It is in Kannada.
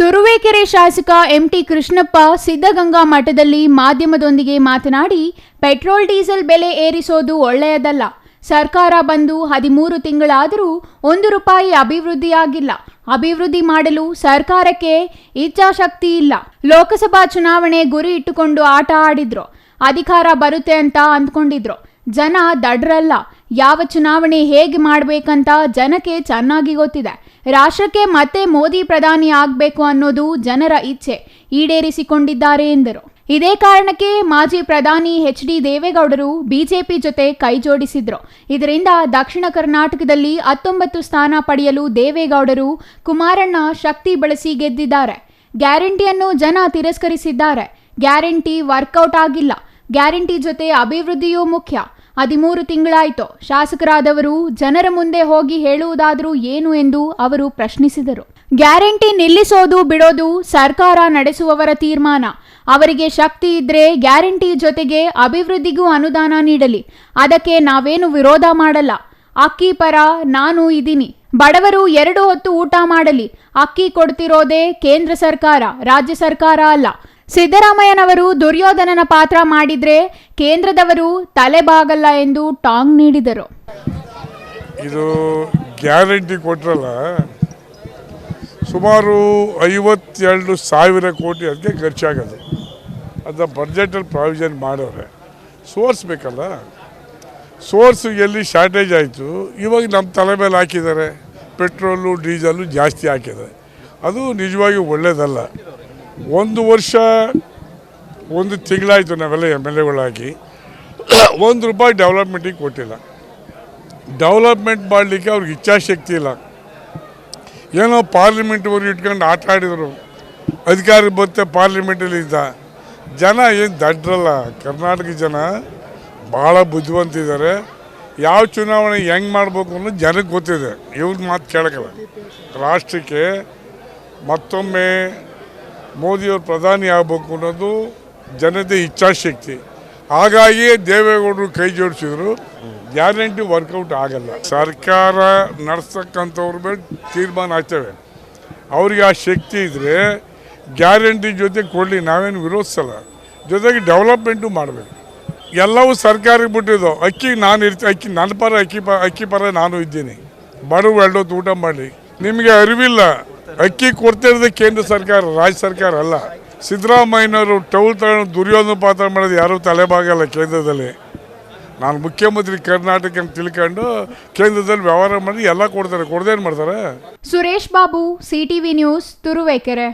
ತುರುವೇಕೆರೆ ಶಾಸಕ ಎಂಟಿ ಕೃಷ್ಣಪ್ಪ ಸಿದ್ಧಗಂಗಾ ಮಠದಲ್ಲಿ ಮಾಧ್ಯಮದೊಂದಿಗೆ ಮಾತನಾಡಿ ಪೆಟ್ರೋಲ್ ಡೀಸೆಲ್ ಬೆಲೆ ಏರಿಸೋದು ಒಳ್ಳೆಯದಲ್ಲ. ಸರ್ಕಾರ ಬಂದು 13 ತಿಂಗಳಾದರೂ 1 ರೂಪಾಯಿ ಅಭಿವೃದ್ಧಿಯಾಗಿಲ್ಲ. ಅಭಿವೃದ್ಧಿ ಮಾಡಲು ಸರ್ಕಾರಕ್ಕೆ ಇಚ್ಛಾಶಕ್ತಿ ಇಲ್ಲ. ಲೋಕಸಭಾ ಚುನಾವಣೆ ಗುರಿ ಇಟ್ಟುಕೊಂಡು ಆಟ ಆಡಿದ್ರು. ಅಧಿಕಾರ ಬರುತ್ತೆ ಅಂತ ಅಂದ್ಕೊಂಡಿದ್ರು. ಜನ ದಡ್ರಲ್ಲ. ಯಾವ ಚುನಾವಣೆ ಹೇಗೆ ಮಾಡಬೇಕಂತ ಜನಕ್ಕೆ ಚೆನ್ನಾಗಿ ಗೊತ್ತಿದೆ. ರಾಷ್ಟ್ರಕ್ಕೆ ಮತ್ತೆ ಮೋದಿ ಪ್ರಧಾನಿ ಆಗಬೇಕು ಅನ್ನೋದು ಜನರ ಇಚ್ಛೆ ಈಡೇರಿಸಿಕೊಂಡಿದ್ದಾರೆ ಎಂದರು. ಇದೇ ಕಾರಣಕ್ಕೆ ಮಾಜಿ ಪ್ರಧಾನಿ ಎಚ್.ಡಿ. ದೇವೇಗೌಡರು ಬಿಜೆಪಿ ಜೊತೆ ಕೈ ಜೋಡಿಸಿದ್ರು. ಇದರಿಂದ ದಕ್ಷಿಣ ಕರ್ನಾಟಕದಲ್ಲಿ 19 ಸ್ಥಾನ ಪಡೆಯಲು ದೇವೇಗೌಡರು ಕುಮಾರಣ್ಣ ಶಕ್ತಿ ಬಳಸಿ ಗೆದ್ದಿದ್ದಾರೆ. ಗ್ಯಾರಂಟಿಯನ್ನು ಜನ ತಿರಸ್ಕರಿಸಿದ್ದಾರೆ. ಗ್ಯಾರಂಟಿ ವರ್ಕೌಟ್ ಆಗಿಲ್ಲ. ಗ್ಯಾರಂಟಿ ಜೊತೆ ಅಭಿವೃದ್ಧಿಯೂ ಮುಖ್ಯ. 13 ತಿಂಗಳಾಯಿತು. ಶಾಸಕರಾದವರು ಜನರ ಮುಂದೆ ಹೋಗಿ ಹೇಳುವುದಾದರೂ ಏನು ಎಂದು ಅವರು ಪ್ರಶ್ನಿಸಿದರು. ಗ್ಯಾರಂಟಿ ನಿಲ್ಲಿಸೋದು ಬಿಡೋದು ಸರ್ಕಾರ ನಡೆಸುವವರ ತೀರ್ಮಾನ. ಅವರಿಗೆ ಶಕ್ತಿ ಇದ್ರೆ ಗ್ಯಾರಂಟಿ ಜೊತೆಗೆ ಅಭಿವೃದ್ಧಿಗೂ ಅನುದಾನ ನೀಡಲಿ. ಅದಕ್ಕೆ ನಾವೇನು ವಿರೋಧ ಮಾಡಲ್ಲ. ಅಕ್ಕಿ ಪರ ನಾನು ಇದ್ದೀನಿ. ಬಡವರು 2 ಹೊತ್ತು ಊಟ ಮಾಡಲಿ. ಅಕ್ಕಿ ಕೊಡ್ತಿರೋದೇ ಕೇಂದ್ರ ಸರ್ಕಾರ, ರಾಜ್ಯ ಸರ್ಕಾರ ಅಲ್ಲ. ಸಿದ್ದರಾಮಯ್ಯನವರು ದುರ್ಯೋಧನನ ಪಾತ್ರ ಮಾಡಿದ್ರೆ ಕೇಂದ್ರದವರು ತಲೆಬಾಗಲ್ಲ ಎಂದು ಟಾಂಗ್ ನೀಡಿದರು. ಇದು ಗ್ಯಾರಂಟಿ ಕೊಟ್ರಲ್ಲ, ಸುಮಾರು 52,000 ಕೋಟಿ ಅದಕ್ಕೆ ಖರ್ಚಾಗೋದು. ಅದನ್ನ ಬಡ್ಜೆಟಲ್ಲಿ ಪ್ರಾವಿಷನ್ ಮಾಡೋರೆ. ಸೋರ್ಸ್ ಬೇಕಲ್ಲ. ಸೋರ್ಸ್ ಎಲ್ಲಿ ಶಾರ್ಟೇಜ್ ಆಯಿತು, ಇವಾಗ ನಮ್ಮ ತಲೆ ಮೇಲೆ ಹಾಕಿದ್ದಾರೆ. ಪೆಟ್ರೋಲು ಡೀಸೆಲ್ಲು ಜಾಸ್ತಿ ಹಾಕಿದ್ದಾರೆ. ಅದು ನಿಜವಾಗಿ ಒಳ್ಳೆಯದಲ್ಲ. 1 ವರ್ಷ 1 ತಿಂಗಳಾಯಿತು ನಾವೆಲ್ಲ MLAಗಳಾಗಿ 1 ರೂಪಾಯಿ ಡೆವಲಪ್ಮೆಂಟಿಗೆ ಕೊಟ್ಟಿಲ್ಲ. ಡೆವಲಪ್ಮೆಂಟ್ ಮಾಡಲಿಕ್ಕೆ ಅವ್ರಿಗೆ ಇಚ್ಛಾಶಕ್ತಿ ಇಲ್ಲ. ಏನೋ ಪಾರ್ಲಿಮೆಂಟ್ವರೆಗೆ ಇಟ್ಕೊಂಡು ಆಟ ಆಡಿದರು. ಅಧಿಕಾರ ಬರುತ್ತೆ ಪಾರ್ಲಿಮೆಂಟಲ್ಲಿ ಇದ್ದ. ಜನ ಏನು ದಡ್ರಲ್ಲ. ಕರ್ನಾಟಕ ಜನ ಭಾಳ ಬುದ್ಧಿವಂತಿದ್ದಾರೆ. ಯಾವ ಚುನಾವಣೆ ಹೆಂಗೆ ಮಾಡಬೇಕು ಅನ್ನೋದು ಜನಕ್ಕೆ ಗೊತ್ತಿದೆ. ಇವ್ರ ಮಾತು ಕೇಳೋಕ್ಕಲ್ಲ. ರಾಷ್ಟ್ರಕ್ಕೆ ಮತ್ತೊಮ್ಮೆ ಮೋದಿಯವರು ಪ್ರಧಾನಿ ಆಗಬೇಕು ಅನ್ನೋದು ಜನತೆ ಇಚ್ಛಾಶಕ್ತಿ. ಹಾಗಾಗಿ ದೇವೇಗೌಡರು ಕೈ ಜೋಡಿಸಿದ್ರು. ಗ್ಯಾರಂಟಿ ವರ್ಕೌಟ್ ಆಗಲ್ಲ. ಸರ್ಕಾರ ನಡೆಸ್ತಕ್ಕಂಥವ್ರ ಮೇಲೆ ತೀರ್ಮಾನ ಆಗ್ತವೆ. ಅವ್ರಿಗೆ ಆ ಶಕ್ತಿ ಇದ್ದರೆ ಗ್ಯಾರಂಟಿ ಜೊತೆ ಕೊಡಲಿ, ನಾವೇನು ವಿರೋಧಿಸಲ್ಲ. ಜೊತೆಗೆ ಡೆವಲಪ್ಮೆಂಟು ಮಾಡಬೇಕು. ಎಲ್ಲವೂ ಸರ್ಕಾರಕ್ಕೆ ಬಿಟ್ಟಿದ್ದು. ಅಕ್ಕಿ ನಾನು ಅಕ್ಕಿ ನನ್ನ ಪರ ಅಕ್ಕಿ ಪರ ನಾನು ಇದ್ದೀನಿ. ಬಡವರು 2 ಹೊತ್ತು ಊಟ ಮಾಡಲಿ. ನಿಮಗೆ ಅರಿವಿಲ್ಲ, ಅಕ್ಕಿ ಕೊಡ್ತಾ ಇರೋದು ಕೇಂದ್ರ ಸರ್ಕಾರ, ರಾಜ್ಯ ಸರ್ಕಾರ ಅಲ್ಲ. ಸಿದ್ದರಾಮಯ್ಯನವರು ಟೌಲ್ ತಗೊಂಡು ದುರ್ಯೋಧನ ಪಾತ್ರ ಮಾಡೋದು ಯಾರೂ ತಲೆಬಾಗಲ್ಲ ಕೇಂದ್ರದಲ್ಲಿ. ನಾನು ಮುಖ್ಯಮಂತ್ರಿ ಕರ್ನಾಟಕ ಅಂತ ತಿಳ್ಕೊಂಡು ಕೇಂದ್ರದಲ್ಲಿ ವ್ಯವಹಾರ ಮಾಡಿ ಎಲ್ಲ ಕೊಡ್ತಾರೆ. ಕೊಡದೇನು ಮಾಡ್ತಾರೆ. Suresh Babu, CTV news, Turuvekere.